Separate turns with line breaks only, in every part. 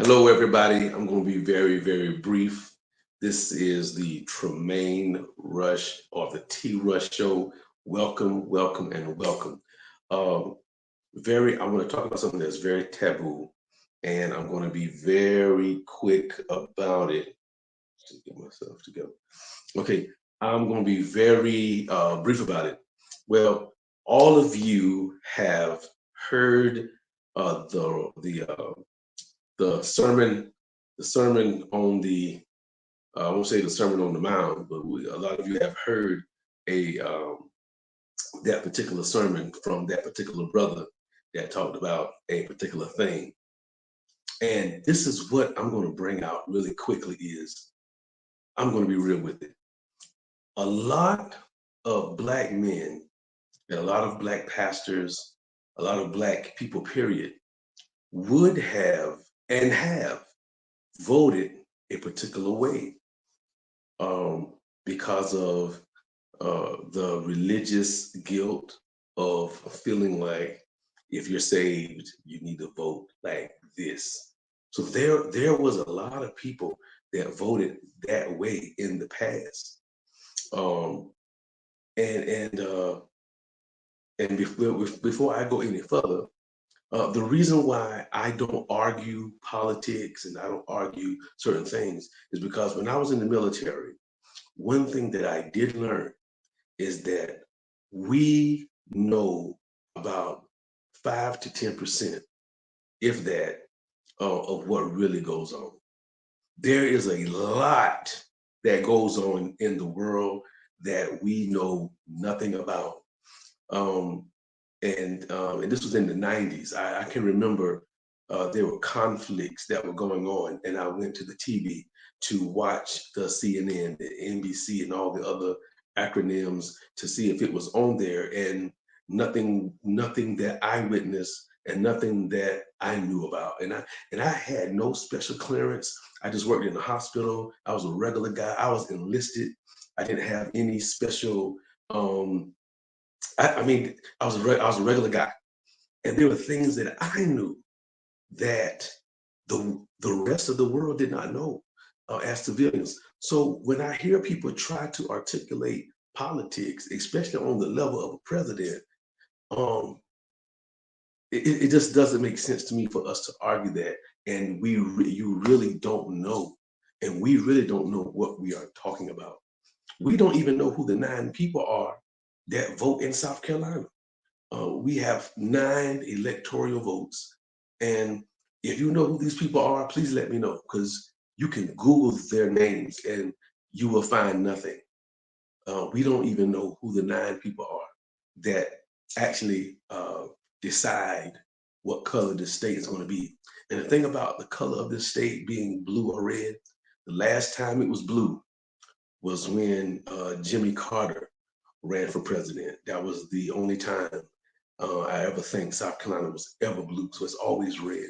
Hello, everybody. I'm going to be very, very brief. This is the Tremaine Rush or the T Rush Show. Welcome, welcome, and welcome. Um, I want to talk about something that's very taboo, and I'm going to be very quick about it. To get myself together. Okay, I'm going to be very brief about it. Well, all of you have heard the sermon, on the I won't say the sermon on the mount, but a lot of you have heard a that particular sermon from that particular brother that talked about a particular thing. And this is what I'm going to bring out really quickly is I'm going to be real with it. A lot of black men and a lot of black pastors, a lot of black people, period, would have and have voted a particular way because of the religious guilt of feeling like if you're saved, you need to vote like this. So there was a lot of people that voted that way in the past. Um, and before I go any further, the reason why I don't argue politics and I don't argue certain things is because when I was in the military, one thing that I did learn is that we know about 5 to 10%, if that, of what really goes on. There is a lot that goes on in the world that we know nothing about. And this was in the 90s. I can remember there were conflicts that were going on, and I went to the TV to watch the CNN, the NBC, and all the other acronyms to see if it was on there, and nothing that I witnessed and nothing that I knew about. And I had no special clearance. I just worked in the hospital. I was a regular guy. I was enlisted. I didn't have any special I mean, I was a regular guy, and there were things that I knew that the rest of the world did not know as civilians. So when I hear people try to articulate politics, especially on the level of a president, um, it just doesn't make sense to me for us to argue that. And you really don't know, and we really don't know what we are talking about. We don't even know who the 9 people are that vote in South Carolina. We have 9 electoral votes. And if you know who these people are, please let me know, because you can Google their names and you will find nothing. We don't even know who the 9 people are that actually decide what color the state is going to be. And the thing about the color of this state being blue or red, the last time it was blue was when Jimmy Carter ran for president. That was the only time I ever think South Carolina was ever blue. So it's always red.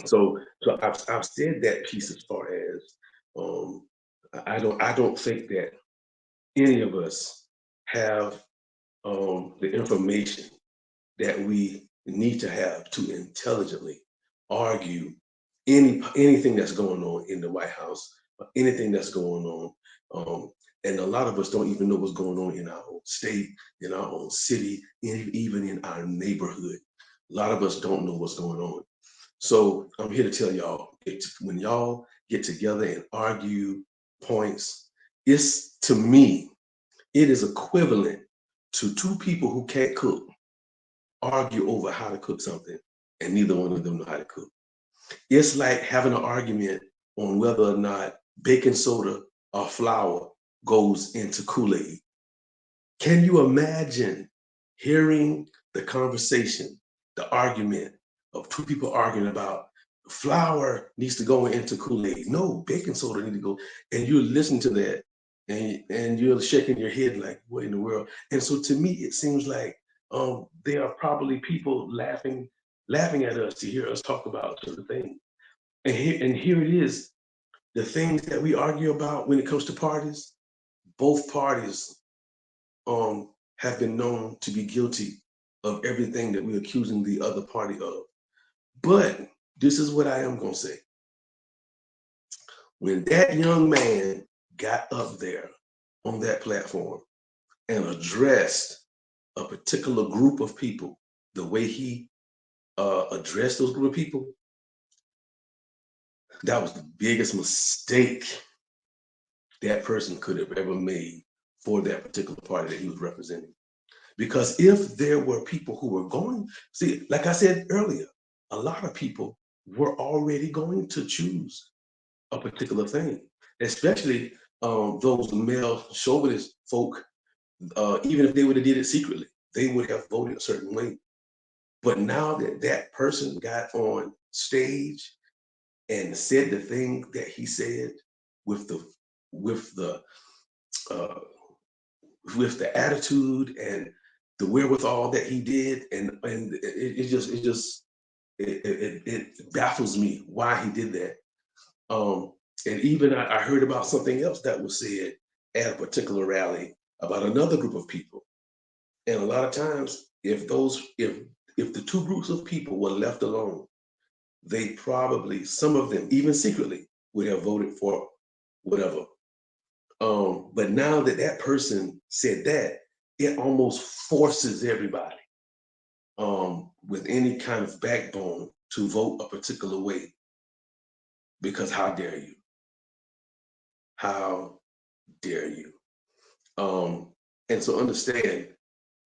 So I've said that piece as far as um, I don't think that any of us have the information that we need to have to intelligently argue anything that's going on in the White House, or anything that's going on. And a lot of us don't even know what's going on in our own state, in our own city, even in our neighborhood. A lot of us don't know what's going on. So I'm here to tell y'all, when y'all get together and argue points. It's, to me, it is equivalent to two people who can't cook argue over how to cook something, and neither one of them know how to cook. It's like having an argument on whether or not baking soda or flour goes into Kool-Aid. Can you imagine hearing the conversation, the argument of two people arguing about flour needs to go into Kool-Aid? No, baking soda need to go. And you're listening to that, and you're shaking your head like, what in the world? And so to me, it seems like there are probably people laughing at us to hear us talk about certain things. And here it is, the things that we argue about when it comes to parties, both parties have been known to be guilty of everything that we're accusing the other party of. But this is what I am going to say. When that young man got up there on that platform and addressed a particular group of people the way he addressed those group of people, that was the biggest mistake that person could have ever made for that particular party that he was representing. Because if there were people who were going, see, like I said earlier, a lot of people were already going to choose a particular thing, especially those male chauvinist folk, even if they would have did it secretly, they would have voted a certain way. But now that that person got on stage and said the thing that he said with the with the uh, with the attitude and the wherewithal that he did, and it baffles me why he did that. And even I heard about something else that was said at a particular rally about another group of people. And a lot of times, if the two groups of people were left alone, they probably, some of them, even secretly, would have voted for whatever. But now that that person said that, it almost forces everybody with any kind of backbone to vote a particular way. Because how dare you? How dare you? And so understand,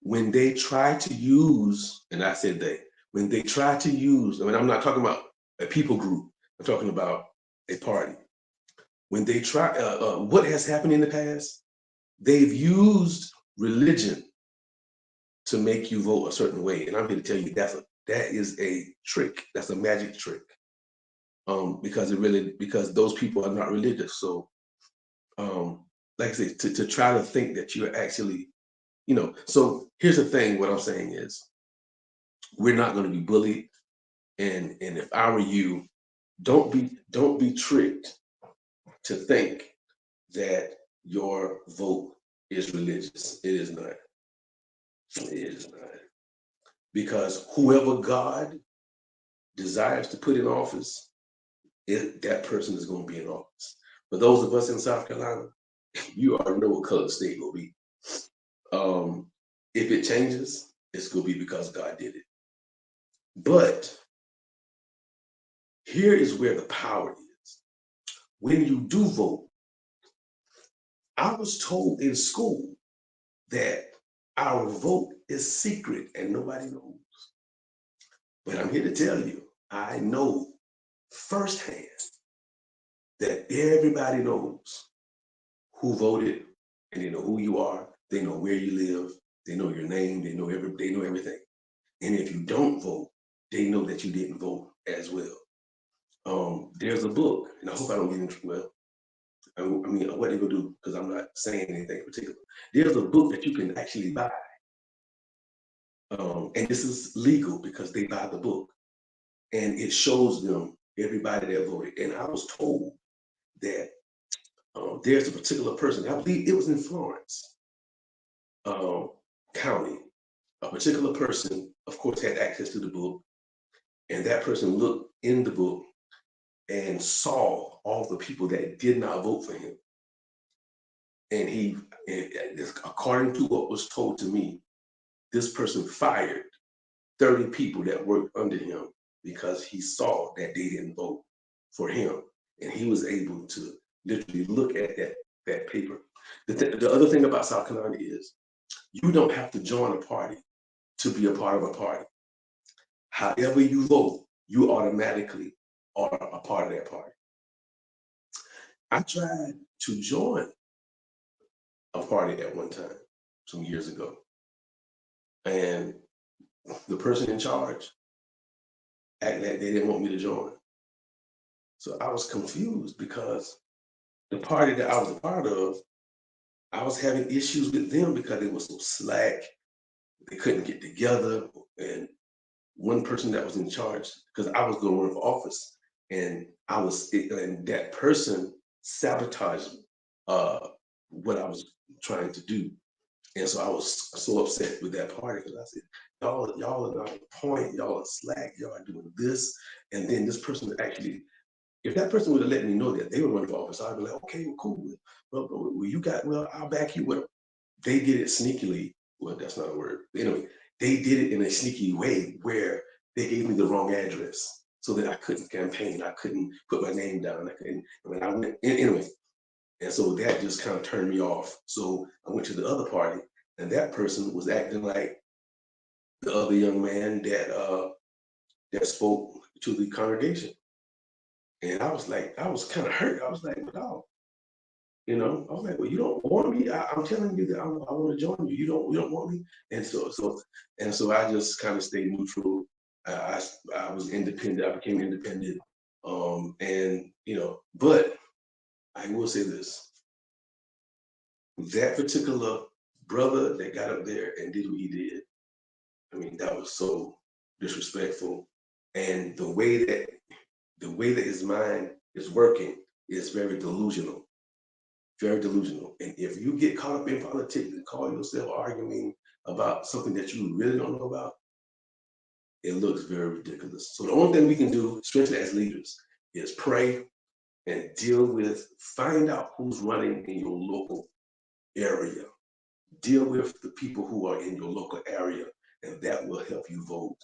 when they try to use, and I said they, when they try to use, I mean, I'm not talking about a people group, I'm talking about a party. When they try, what has happened in the past, they've used religion to make you vote a certain way. And I'm here to tell you that is a trick. That's a magic trick. Because those people are not religious. So like I say, to try to think that you're actually, so here's the thing, what I'm saying is, we're not going to be bullied. And if I were you, don't be tricked to think that your vote is religious. It is not. It is not. Because whoever God desires to put in office, that person is going to be in office. For those of us in South Carolina, you already know what color the state will be. If it changes, it's going to be because God did it. But here is where the power is. When you do vote, I was told in school that our vote is secret and nobody knows. But I'm here to tell you, I know firsthand that everybody knows who voted, and they know who you are, they know where you live, they know your name, they know everything. And if you don't vote, they know that you didn't vote as well. There's a book, and I hope I don't get into, well, I mean, what they gonna do, because I'm not saying anything particular. There's a book that you can actually buy. And this is legal because they buy the book. And it shows them everybody that voted. And I was told that there's a particular person, I believe it was in Florence County, a particular person, of course, had access to the book. And that person looked in the book and saw all the people that did not vote for him. And according to what was told to me, this person fired 30 people that worked under him because he saw that they didn't vote for him. And he was able to literally look at that paper. The other thing about South Carolina is you don't have to join a party to be a part of a party. However you vote, you automatically are a part of that party. I tried to join a party at one time, some years ago, and the person in charge acted like they didn't want me to join. So I was confused because the party that I was a part of, I was having issues with them because they were so slack. They couldn't get together. And one person that was in charge, because I was going to run for office, and and that person sabotaged what I was trying to do. And so I was so upset with that party because I said, y'all are not on point, y'all are slack, y'all are doing this. And then this person actually, if that person would have let me know that they were running for office, I'd be like, okay, well, cool. Well, I'll back you. Well, they did it sneakily. Well, that's not a word. Anyway, they did it in a sneaky way where they gave me the wrong address so that I couldn't campaign. I couldn't put my name down. I couldn't, when I went, anyway. And so that just kind of turned me off. So I went to the other party, and that person was acting like the other young man that spoke to the congregation. And I was like, I was kind of hurt. I was like, well, I was like, well, you don't want me. I'm telling you that I want to join you. You don't want me. And so I just kind of stayed neutral. I was independent. I became independent. And but I will say this: that particular brother that got up there and did what he did, I mean, that was so disrespectful. And the way that his mind is working is very delusional. Very delusional. And if you get caught up in politics and call yourself arguing about something that you really don't know about, it looks very ridiculous. So the only thing we can do, especially as leaders, is pray and find out who's running in your local area. Deal with the people who are in your local area, and that will help you vote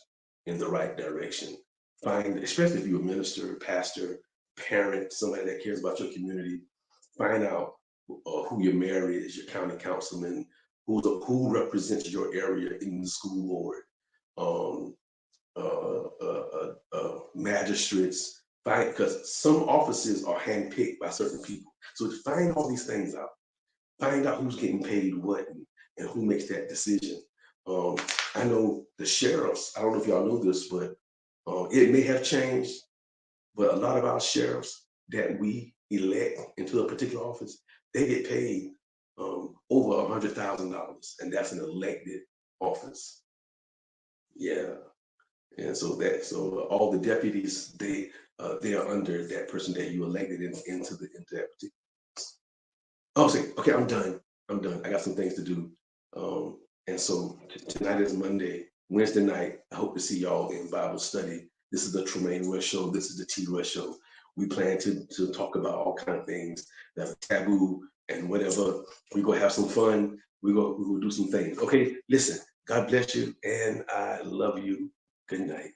in the right direction. Especially if you're a minister, pastor, parent, somebody that cares about your community, find out who your mayor is, your county councilman, who represents your area in the school board, magistrates. Because some offices are handpicked by certain people. So find all these things out. Find out who's getting paid what and who makes that decision. I know the sheriffs. I don't know if y'all know this, but it may have changed. But a lot of our sheriffs that we elect into a particular office, they get paid over $100,000, and that's an elected office. Yeah, and so all the deputies they are under that person that you elected into that particular. Oh, say, okay, I'm done. I got some things to do. And so tonight is Monday. Wednesday night, I hope to see y'all in Bible study. This is the Tremaine Rush Show. This is the T Rush Show. We plan to talk about all kind of things that's taboo and whatever. We go have some fun. We go do some things. Okay, listen. God bless you, and I love you. Good night.